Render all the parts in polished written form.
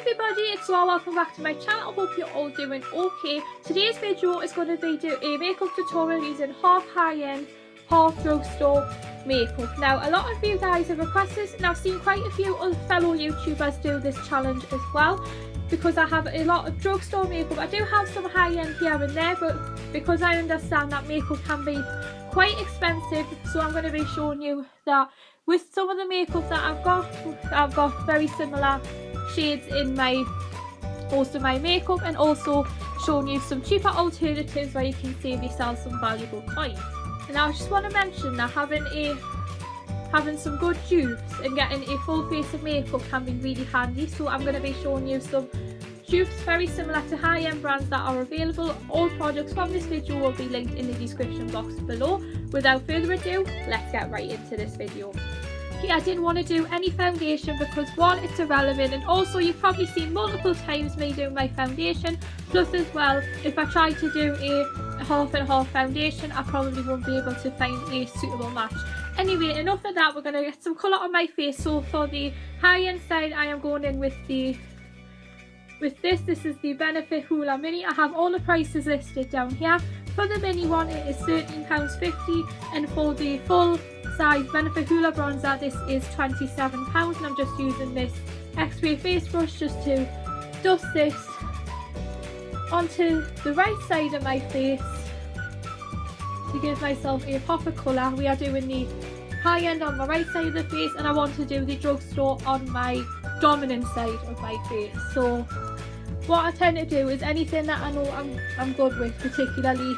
everybody, it's Laura. Welcome back to my channel. I hope you're all doing okay. Today's video is going to be a makeup tutorial using half high-end, half drugstore makeup. Now, a lot of you guys have requested this, and I've seen quite a few other fellow YouTubers do this challenge as well, because I have a lot of drugstore makeup. I do have some high-end here and there, but because I understand that makeup can be quite expensive, so I'm going to be showing you that with some of the makeup that I've got very similar shades in most of my makeup, and also showing you some cheaper alternatives where you can save yourself some valuable coins. And I just want to mention that having some good dupes and getting a full face of makeup can be really handy. So I'm going to be showing you some dupes very similar to high-end brands that are available. All products from this video will be linked in the description box below. Without further ado, let's get right into this video. Okay, I didn't want to do any foundation because one, it's irrelevant, and also you've probably seen multiple times me doing my foundation. Plus as well, if I try to do a half and half foundation, I probably won't be able to find a suitable match. Anyway, enough of that, we're going to get some colour on my face. So for the high-end side, I am going in with this is the Benefit Hoola Mini. I have all the prices listed down here. For the mini one, it is £13.50, and for the full size Benefit Hoola bronzer, this is £27, and I'm just using this X-ray face brush just to dust this onto the right side of my face to give myself a pop of colour. We are doing the high end on my right side of the face, and I want to do the drugstore on my dominant side of my face. So what I tend to do is anything that I know I'm good with, particularly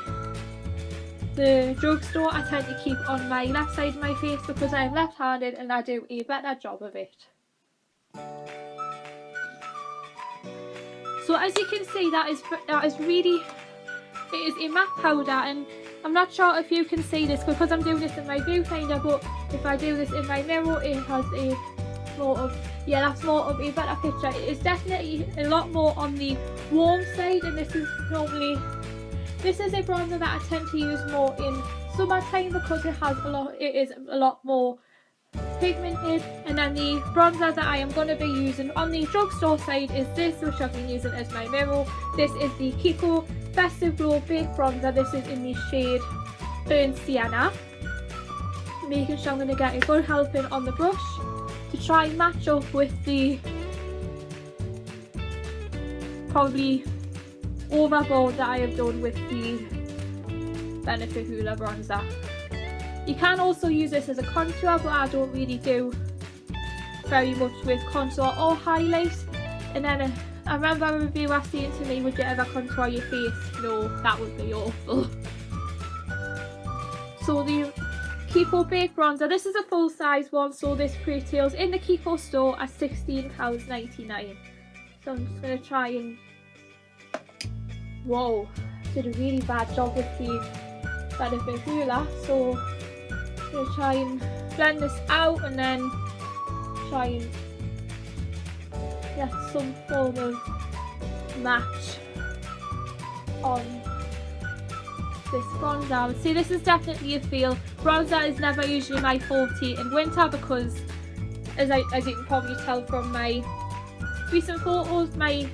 the drugstore, I tend to keep on my left side of my face because I am left-handed and I do a better job of it. So as you can see, that is really, it is a matte powder, and I'm not sure if you can see this because I'm doing this in my viewfinder, but if I do this in my mirror, it has a that's more of a better picture. It is definitely a lot more on the warm side, and this is a bronzer that I tend to use more in summertime because it is a lot more pigmented. And then the bronzer that I am going to be using on the drugstore side is this, which I've been using as my mirror. This is the Kiko Festive Glow Baked Bronzer. This is in the shade Burnt Sienna. Making sure I'm going to get a good helping on the brush to try and match up with the probably overboard that I have done with the Benefit Hoola bronzer. You can also use this as a contour, but I don't really do very much with contour or highlight. And then I remember a reviewer saying to me, would you ever contour your face? No, that would be awful. So the Kiko Baked Bronzer, this is a full size one, so this retails in the Kiko store at £16.99. So I'm just going to try and, whoa, did a really bad job with the Benefit Hoola. So I'm going to try and blend this out and then try and get some form of match on this bronzer. I would say this is definitely a feel. Bronzer is never usually my forte in winter because, as you can probably tell from my recent photos, my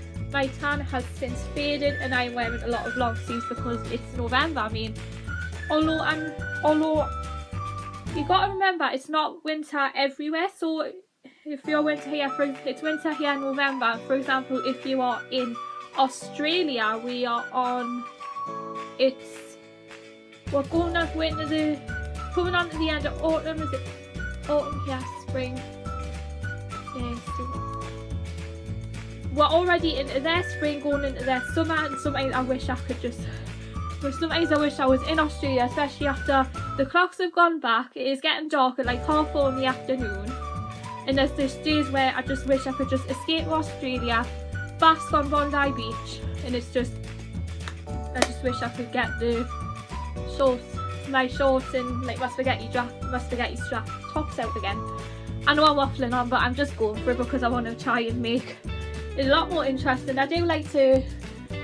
tan has since faded, and I'm wearing a lot of long sleeves because it's November. I mean, although you got to remember it's not winter everywhere. So if you're winter here, it's winter here in November. For example, if you are in Australia, we're going on winter, coming on to the end of autumn. Is it autumn here? Spring? Yeah, so we're already into their spring, going into their summer, and sometimes I wish I was in Australia, especially after the clocks have gone back. It is getting dark at like 4:30 in the afternoon, and there's days where I just wish I could just escape Australia, bask on Bondi Beach, and I just wish I could get my shorts and like my spaghetti strap tops out again. I know I'm waffling on, but I'm just going for it because I want to try and make it a lot more interesting. I do like to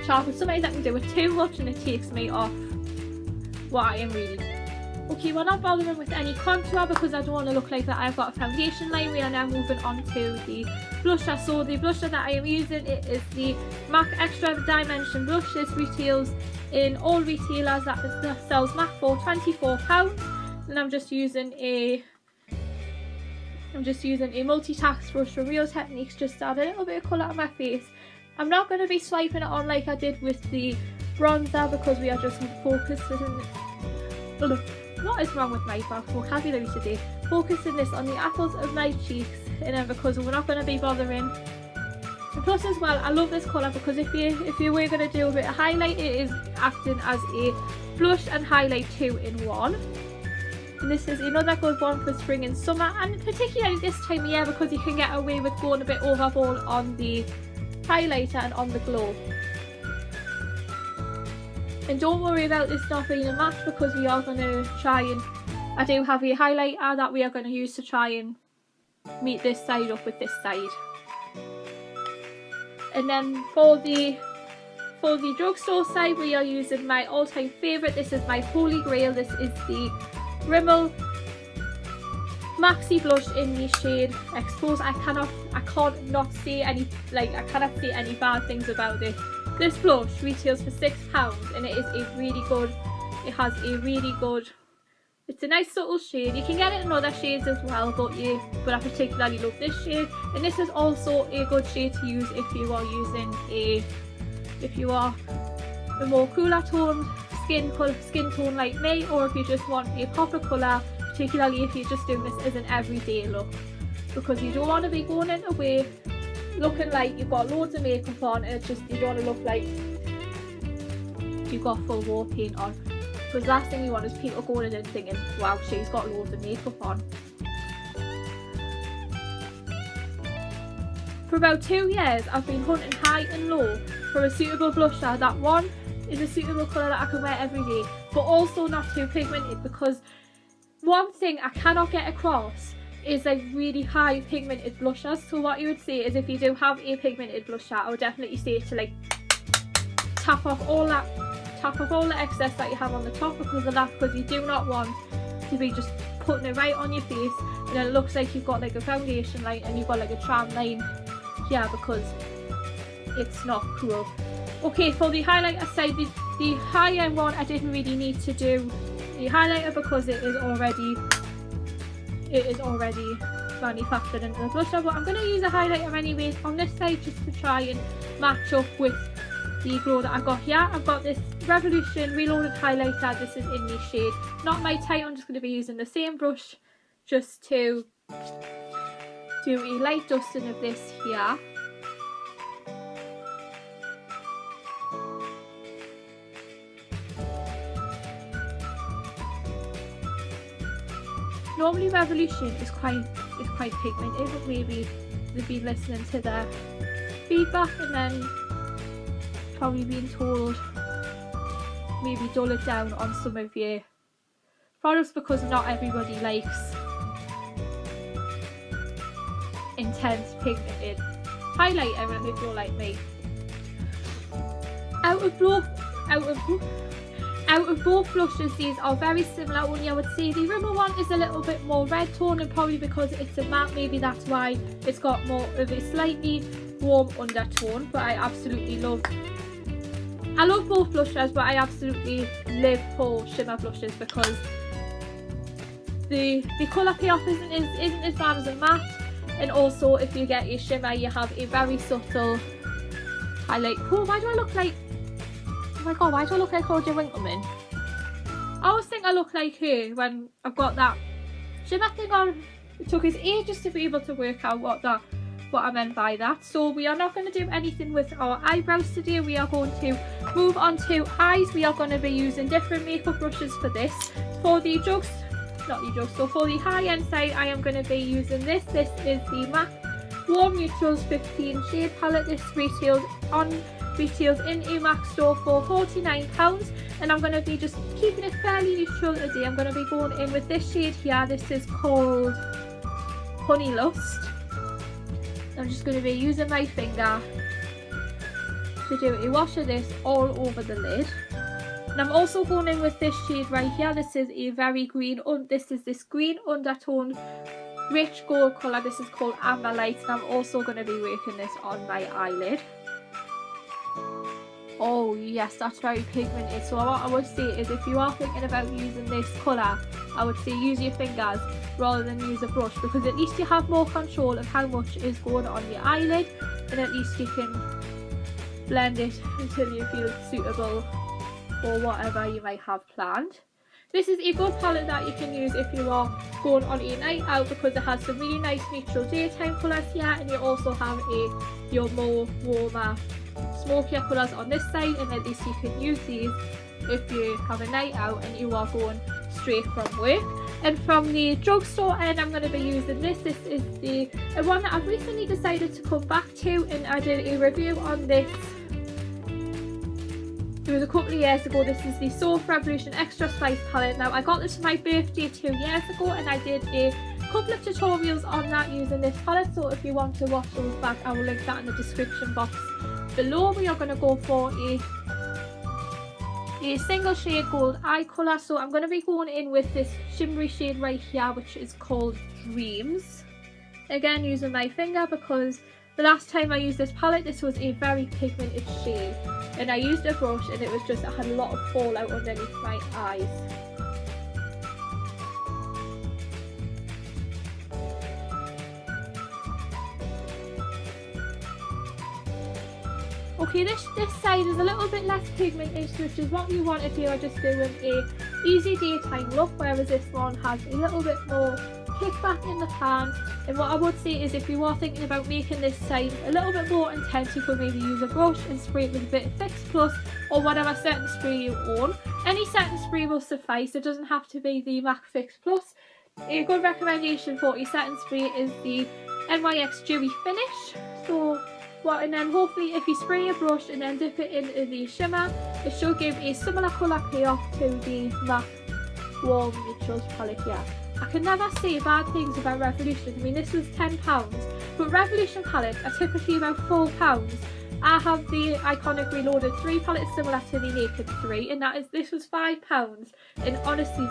try, but sometimes I can do it too much and it takes me off what I am really Okay, we're not bothering with any contour because I don't want to look like that I've got a foundation line. We are now moving on to the blusher. So the blusher that I am using, it is the MAC Extra Dimension blush. This retails in all retailers that sells MAC for £24, and I'm just using a multi-task brush from Real Techniques just to add a little bit of colour on my face. I'm not going to be swiping it on like I did with the bronzer because we are just focusing. What is wrong with my vocabulary today? Focusing this on the apples of my cheeks, and then because we're not going to be bothering. And plus as well, I love this colour because if you were going to do a bit of highlight, it is acting as a blush and highlight 2 in 1. And this is another good one for spring and summer, and particularly this time of year because you can get away with going a bit overboard on the highlighter and on the glow. And don't worry about this not being a match because we are going to try and, I do have a highlighter that we are going to use to try and meet this side up with this side. And then for the drugstore side, we are using my all-time favourite. This is my holy grail. This is the Rimmel Maxi blush in the shade Expose. I cannot say any bad things about it. This blush retails for £6 and it is a really good, it's a nice subtle shade. You can get it in other shades as well, but I particularly love this shade. And this is also a good shade to use if you are a more cooler toned skin tone like me, or if you just want a pop of colour, particularly if you're just doing this as an everyday look, because you don't want to be going in away looking like you've got loads of makeup on, and you don't want to look like you've got full war paint on, because last thing you want is people going in and thinking, wow, she's got loads of makeup on. For about 2 years I've been hunting high and low for a suitable blusher that one is a suitable colour that I can wear every day, but also not too pigmented, because one thing I cannot get across is like really high pigmented blushers. So what you would say is, if you do have a pigmented blusher, I would definitely say to like tap off all the excess that you have on the top because you do not want to be just putting it right on your face and then it looks like you've got like a foundation line and you've got like a tram line here, because it's not cool. Okay, for the highlighter side, the high end one, I didn't really need to do the highlighter because it is already manufactured into the blusher, but I'm going to use a highlighter anyways on this side just to try and match up with the glow that I got here. I've got this Revolution Reloaded highlighter. This is in the shade Not My Type. I'm just going to be using the same brush just to do a light dusting of this here. Normally Revolution is quite pigmented, but maybe they've been listening to their feedback and then probably been told maybe dull it down on some of your products, because not everybody likes intense pigmented highlighter if you're like me. Out of both blushes, these are very similar, only I would say the Rimmel one is a little bit more red tone, and probably because it's a matte, maybe that's why it's got more of a slightly warm undertone. But I love both blushes, but I absolutely live for shimmer blushes because the colour payoff isn't as bad as a matte, and also if you get a shimmer you have a very subtle highlight. Oh, why do I look like Claudia Winkleman? I always think I look like her when I've got that shimmer thing on. It took us ages to be able to work out what I meant by that. So we are not going to do anything with our eyebrows today. We are going to move on to eyes. We are going to be using different makeup brushes for this. For the for the high end side, I am going to be using this. This is the MAC Warm Neutrals 15 shade palette. This retails in a MAC store for £49, and I'm going to be just keeping it fairly neutral today. I'm going to be going in with this shade here. This is called Honey Lust. I'm just going to be using my finger to do a wash of this all over the lid. And I'm also going in with this shade right here. This is a very green, this green undertone rich gold colour. This is called Amber Light, and I'm also going to be working this on my eyelid. Oh yes, that's very pigmented. So what I would say is, if you are thinking about using this colour, I would say use your fingers rather than use a brush, because at least you have more control of how much is going on your eyelid, and at least you can blend it until you feel suitable for whatever you might have planned. This is a good palette that you can use if you are going on a night out, because it has some really nice neutral daytime colours here, and you also have your more warmer smokier colours on this side, and at least you can use these if you have a night out and you are going straight from work. And from the drugstore end, I'm going to be using this. This is the one that I've recently decided to come back to, and I did a review on this. It was a couple of years ago. This is the Soph Revolution Extra Spice palette. Now, I got this for my birthday 2 years ago, and I did a couple of tutorials on that using this palette. So if you want to watch those back, I will link that in the description box below. We are going to go for a single shade gold eye colour. So I'm going to be going in with this shimmery shade right here, which is called Dreams. Again, using my finger, because the last time I used this palette, this was a very pigmented shade, and I used a brush and it was just, I had a lot of fallout underneath my eyes. Okay, this side is a little bit less pigmented, which is what you want if you are just doing a easy daytime look, whereas this one has a little bit more kickback in the pan. And what I would say is, if you are thinking about making this side a little bit more intense, you could maybe use a brush and spray it with a bit of Fix Plus or whatever setting spray you own. Any setting spray will suffice. It doesn't have to be the MAC Fix Plus. A good recommendation for a setting spray is the NYX Dewy Finish. And then hopefully if you spray a brush and then dip it into the shimmer, it should give a similar colour payoff to the MAC Warm Neutrals palette here. I can never say bad things about Revolution. I mean, this was £10, but Revolution palettes are typically about £4. I have the iconic Reloaded 3 palette similar to the Naked 3, and this was £5. And honestly,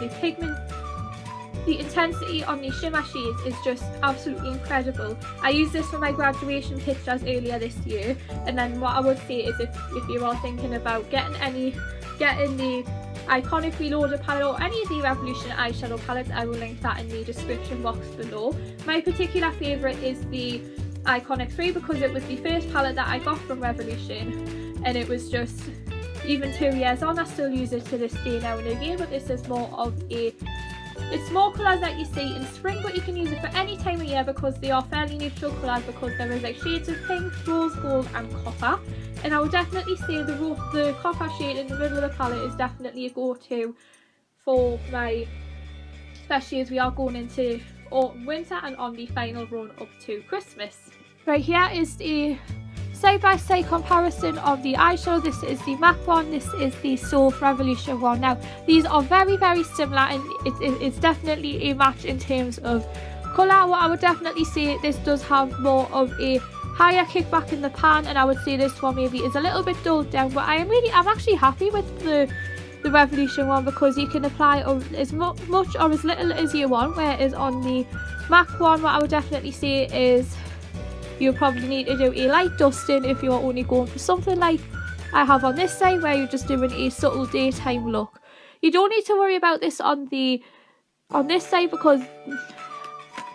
the intensity on the shimmer shades is just absolutely incredible. I used this for my graduation pictures earlier this year, and then what I would say is, if you are thinking about getting the iconic Reloaded palette or any of the Revolution eyeshadow palettes, I will link that in the description box below. My particular favourite is the iconic 3, because it was the first palette that I got from Revolution, and it was just, even 2 years on, I still use it to this day now and again. But this is more of it's more colours that you see in spring, but you can use it for any time of year because they are fairly neutral colours, because there is like shades of pink, rose gold and copper. And I would definitely say the copper shade in the middle of the palette is definitely a go-to for especially as we are going into autumn, winter, and on the final run up to Christmas. Right, here is the side-by-side comparison of the eyeshadow. This is the MAC one, this is the Soph Revolution one. Now, these are very, very similar, and it's definitely a match in terms of colour. What I would definitely say, this does have more of a higher kickback in the pan, and I would say this one maybe is a little bit dulled down, but I'm actually happy with the Revolution one, because you can apply as much or as little as you want, whereas on the MAC one, what I would definitely say is you'll probably need to do a light dusting if you're only going for something like I have on this side, where you're just doing a subtle daytime look. You don't need to worry about this on this side, because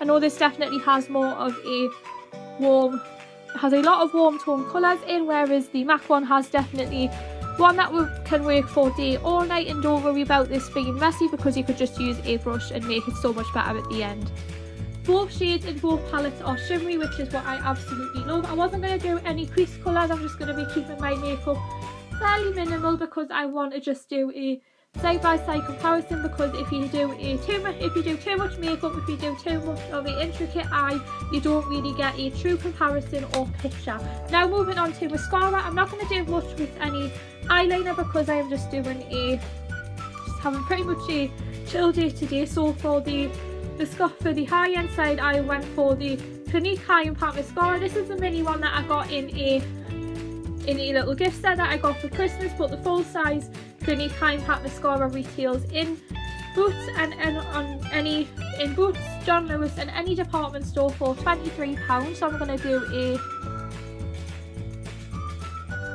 I know this definitely has more of a has a lot of warm tone colours in, whereas the MAC one has definitely one that can work for day or night. And don't worry about this being messy, because you could just use a brush and make it so much better at the end. Both shades in both palettes are shimmery, which is what I absolutely love. I wasn't going to do any crease colours, I'm just going to be keeping my makeup fairly minimal, because I want to just do a side-by-side comparison, because if you do too much makeup, if you do too much of an intricate eye, you don't really get a true comparison or picture. Now, moving on to mascara, I'm not going to do much with any eyeliner, because I am just doing having pretty much a chill day today. So for the high-end side, I went for the Clinique High Impact Mascara. This is the mini one that I got in a little gift set that I got for Christmas, but the full size Clinique High Impact Mascara retails in Boots and in Boots, John Lewis and any department store for £23. So I'm going to do a,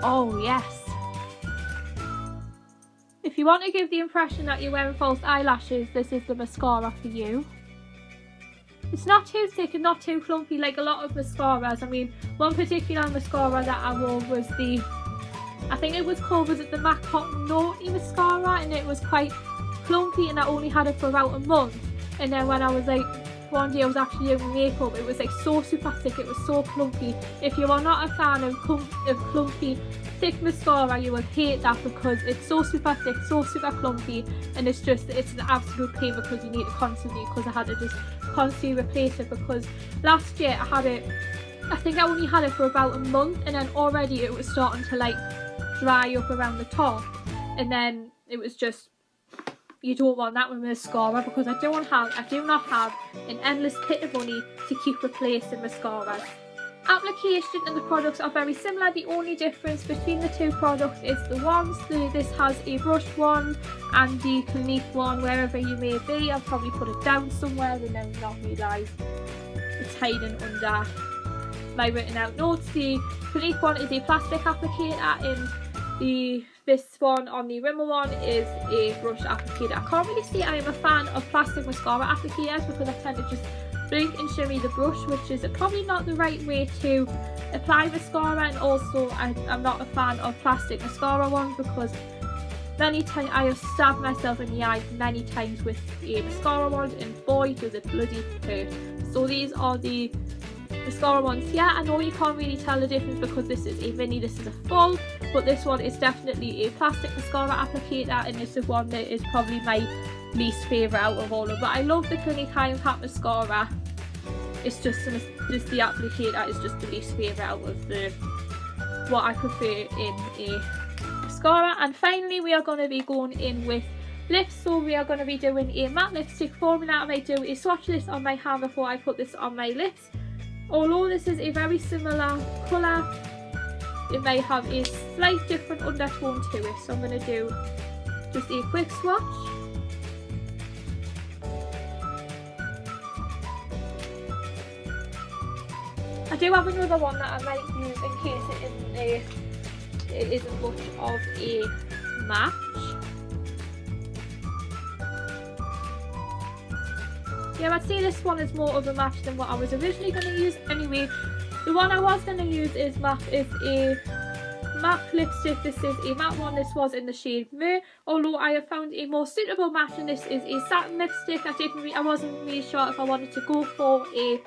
oh yes, if you want to give the impression that you're wearing false eyelashes, this is the mascara for you. It's not too thick and not too clumpy like a lot of mascaras. I mean, one particular mascara that I wore was the, I think it was called, was it the MAC Hot Naughty mascara, and it was quite clumpy and I only had it for about a month. And then when I was like, one day I was actually doing makeup, it was like so super thick, it was so clumpy. If you are not a fan of clumpy thick mascara, you will hate that because it's so super thick, so super clumpy, and it's an absolute pain because you need to constantly, because I had to just constantly replace it, because last year I had it, I think I only had it for about a month, and then already it was starting to like dry up around the top, and then it was just, you don't want that with mascara, because I do not have an endless pit of money to keep replacing mascaras. Application and the products are very similar. The only difference between the two products is the wands. This has a brush wand and the Clinique one, wherever you may be. I'll probably put it down somewhere and then not realise it's hiding under my written out notes. The Clinique one is a plastic applicator, and this one on the Rimmel one is a brush applicator. I can't really say I am a fan of plastic mascara applicators because I tend to just blink and shimmy the brush, which is probably not the right way to apply mascara, and also I'm not a fan of plastic mascara ones because many times I have stabbed myself in the eye many times with a mascara wand, and boy does it bloody hurt. So these are the mascara ones here. I know you can't really tell the difference because this is a mini, this is a full, but this one is definitely a plastic mascara applicator, and this is one that is probably my least favourite out of all of them. But I love the Clinique High Impact Mascara. It's just the applicator is just the least favourite out of the what I prefer in a mascara. And finally we are going to be going in with lips. So we are going to be doing a matte lipstick formula. I might do a swatch this on my hand before I put this on my lips. Although this is a very similar colour, it may have a slight different undertone to it. So I'm going to do just a quick swatch. I do have another one that I might use in case it isn't much of a match. Yeah, I'd say this one is more of a match than what I was originally going to use. Anyway, the one I was going to use is a matte lipstick. This is a matte one. This was in the shade Myrrh. Although I have found a more suitable match, and this is a satin lipstick. I wasn't really sure if I wanted to go for a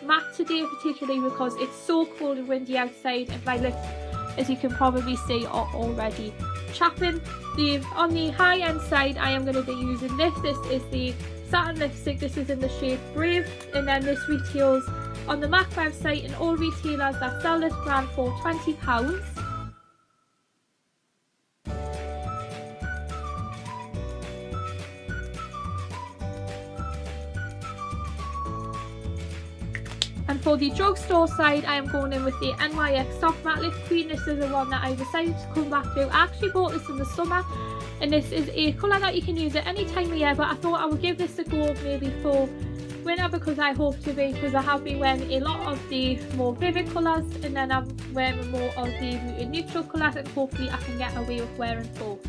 matte today, particularly because it's so cold and windy outside, and my lips, as you can probably see, are already chapping. On the high end side, I am going to be using this. This is the satin lipstick. This is in the shade Brave, and then this retails on the MAC website and all retailers that sell this brand for £20. And for the drugstore side, I am going in with the NYX Soft Matte Lip Cream. This is the one that I decided to come back to. I actually bought this in the summer, and this is a colour that you can use at any time of year, but I thought I would give this a go maybe for winter, because I have been wearing a lot of the more vivid colours, and then I'm wearing more of the muted neutral colours, and hopefully I can get away with wearing both.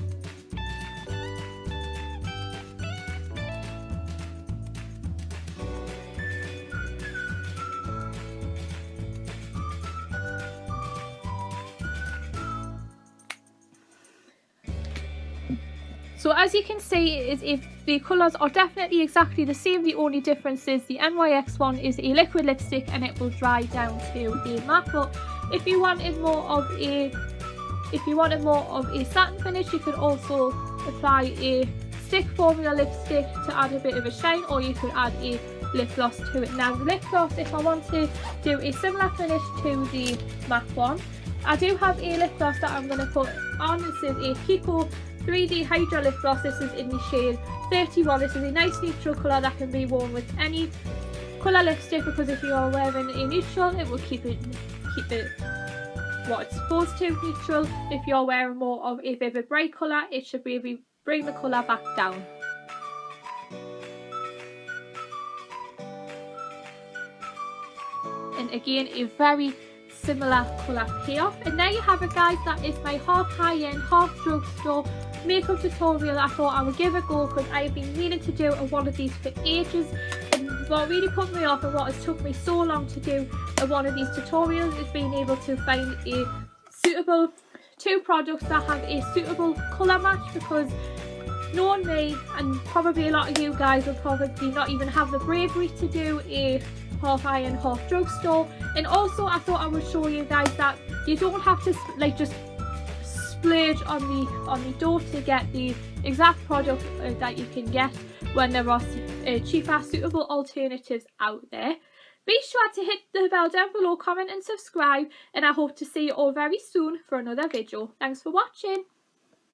So as you can see, the colours are definitely exactly the same. The only difference is the NYX one is a liquid lipstick and it will dry down to a matte. But if you wanted more of a satin finish, you could also apply a stick formula lipstick to add a bit of a shine, or you could add a lip gloss to it. Now the lip gloss, if I want to do a similar finish to the matte one, I do have a lip gloss that I'm going to put on. This is a Kiko 3D Hydra Lip Gloss. This is in the shade 31. This is a nice neutral colour that can be worn with any colour lipstick, because if you are wearing a neutral, it will keep it what it's supposed to, neutral. If you're wearing more of a vivid bright colour, it should maybe bring the colour back down. And again, a very similar colour payoff. And there you have it, guys. That is my half high-end, half drugstore makeup tutorial. I thought I would give it a go because I've been meaning to do one of these for ages. And what really put me off and what has took me so long to do one of these tutorials is being able to find a suitable two products that have a suitable colour match, because knowing me, and probably a lot of you guys will probably not even have the bravery to do a half high-end, half drugstore. And also I thought I would show you guys that you don't have to like just splurge on the dough to get the exact product that you can get when there are cheaper, suitable alternatives out there. Be sure to hit the bell down below, comment and subscribe, and I hope to see you all very soon for another video. Thanks for watching.